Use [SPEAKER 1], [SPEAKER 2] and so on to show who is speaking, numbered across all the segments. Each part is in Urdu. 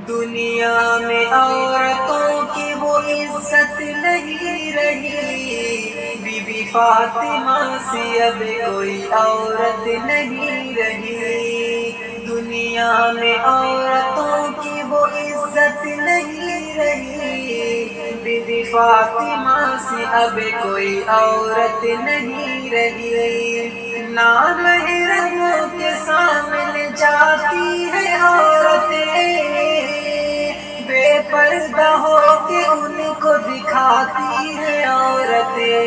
[SPEAKER 1] دنیا میں عورتوں کی وہ عزت نہیں رہی، بی بی فاطمہ سے اب کوئی عورت نہیں رہی۔ دنیا میں عورتوں کی وہ عزت نہیں رہی، بی بی فاطمہ سے اب کوئی عورت نہیں رہی۔ نامحرموں کے سامنے جاتی ہے عورتیں، بے پردہ ہو کے ان کو دکھاتی ہے عورتیں۔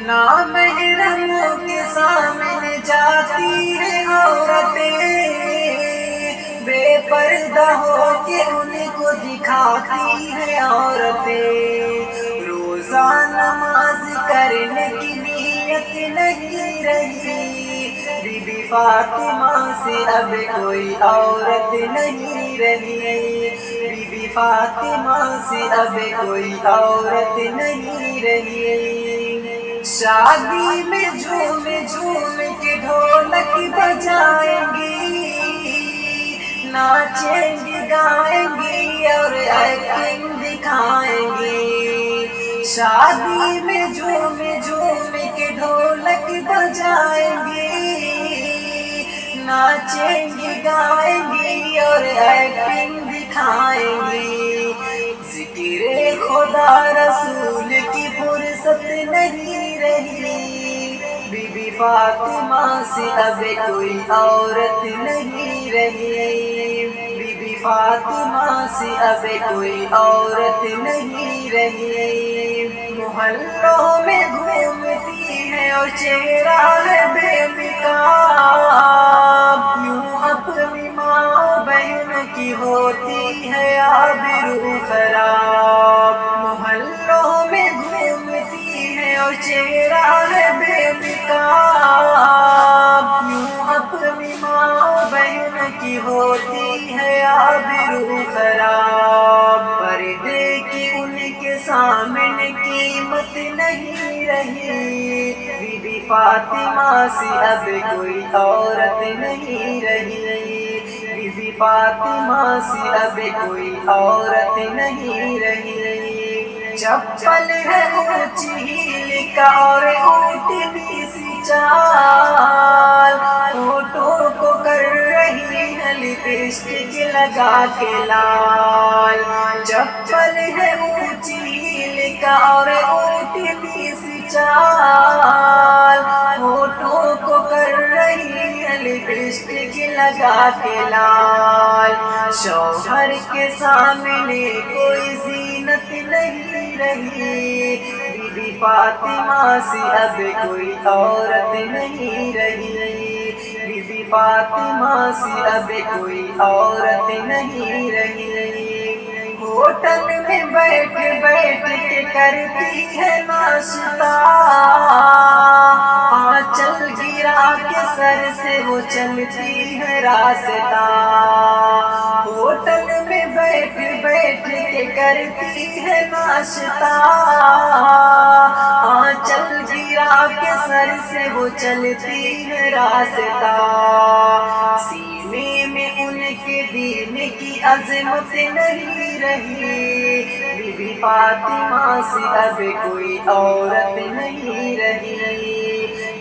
[SPEAKER 1] نامحرموں کے سامنے جاتی ہے عورتیں، بے پردہ ہو کے ان کو دکھاتی ہے عورتیں۔ روزہ نماز کرنے کی نیت نہیں رہی، بی بی فاطمہ سے اب کوئی عورت نہیں رہی، بی بی فاطمہ سے اب کوئی عورت نہیں رہی۔ شادی میں جھوم جھوم کے ڈھولک بجائیں گی، ناچیں گی گائیں گی اور ایکٹنگ دکھائیں گی۔ شادی میں جھوم جھوم کے ڈھولک بجائیں گی، ناچیں گی گائیں گی اور ایکٹنگ دکھائیں گی۔ ذکر خدا رسول کی فرصت نہیں رہی، بی بی فاطمہ سے اب کوئی عورت نہیں رہی، بی بی فاطمہ سے اب کوئی عورت نہیں رہی۔ محلوں میں گھومتی ہے اور چہرہ ہے بے نقاب، یوں اپنی ماں بہن کی ہوتی ہے آبرو خراب۔ محلوں میں گھومتی ہے اور چہرہ ہے بے نقاب، یوں اپنی ماں بہن کی ہوتی ہے آبرو خراب۔ پردے کی ان کے سامنے قیمت نہیں رہی، بی بی فاطمہ سے اب کوئی عورت نہیں رہی، بی بی فاطمہ سے اب کوئی عورت نہیں رہی۔ چپل ہے اونچی ہیل کا اور اونٹنی سی چال، ہونٹوں کو کر رہی ہے لپسٹک لگا کے لال۔ چپل ہے اونچی ہیل کا اور اونٹنی سی چال، ہونٹوں کو کر رہی ہے لپسٹک لگا کے لال۔ شوہر کے سامنے کوئی زینت نہیں رہی، بی بی فاطمہ سے اب کوئی عورت نہیں رہی، بی بی فاطمہ سے اب کوئی عورت نہیں رہی۔ ہوٹل میں بیٹھ بیٹھ کے کرتی ہے ناشتہ، آنچل گرا کے سر سے وہ چلتی ہے راستہ۔ ہوٹل میں بیٹھ بیٹھ کے کرتی ہے ناشتہ، آنچل گرا کے سر سے وہ چلتی ہے راستہ۔ سینے میں ان کے دین کی عظمت نہیں رہی، بی بی فاطمہ سے اب کوئی عورت نہیں رہی،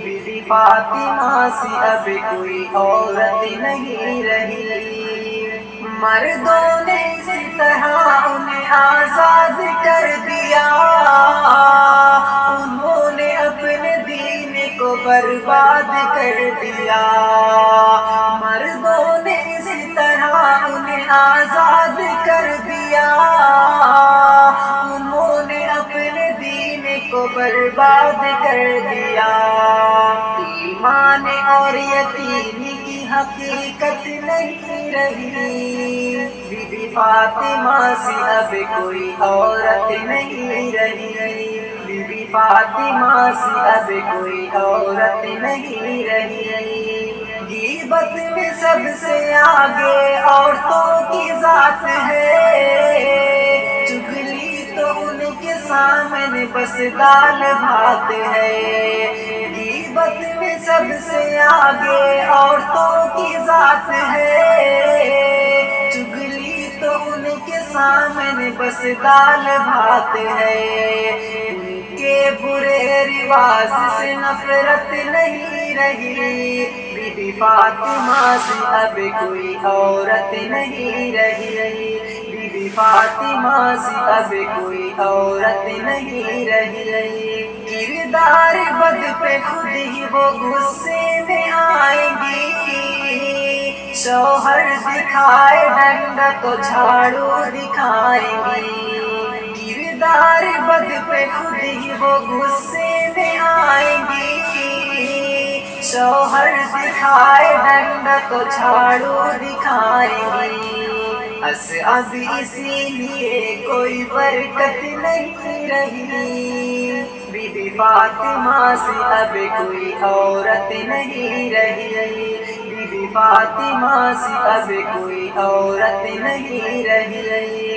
[SPEAKER 1] بی بی فاطمہ سے اب کوئی عورت نہیں رہی۔ مردوں نے اسی طرح انہیں آزاد کر دیا، انہوں نے اپنے دین کو برباد کر دیا۔ مردوں نے اسی طرح انہیں آزاد کر دیا، انہوں نے اپنے دین کو برباد کر دیا۔ ایمان اور یقین کی حقیقت نہیں رہی، بی بی فاطمہ سے اب کوئی عورت نہیں رہی، بی بی فاطمہ سے اب کوئی عورت نہیں رہی۔ غیبت میں سب سے آگے عورتوں کی ذات ہے، چگلی تو ان کے سامنے بس دال بھات ہے۔ غیبت میں سب سے آگے عورتوں کی ذات ہے، چگلی تو ان کے سامنے بس دال بھات ہے، ان کے برے رواج سے نفرت نہیں رہی، بی بی فاطمہ سے اب کوئی عورت نہیں رہی، بی بی فاطمہ سے اب کوئی عورت نہیں رہی۔ کردار بد پہ خود ہی وہ غصے میں آئیں گی، شوہر دکھائے ڈنڈا تو جھاڑو دکھائیں گی، کردار بد پہ خود ہی وہ غصے میں آئیں گی، شوہر دکھائے ڈنڈا تو جھاڑو دکھائیں گی۔ اب اسی لیے کوئی برکت نہیں رہی، بی بی فاطمہ سے اب کوئی عورت نہیں رہی، بی بی فاطمہ سے اب کوئی عورت نہیں رہی۔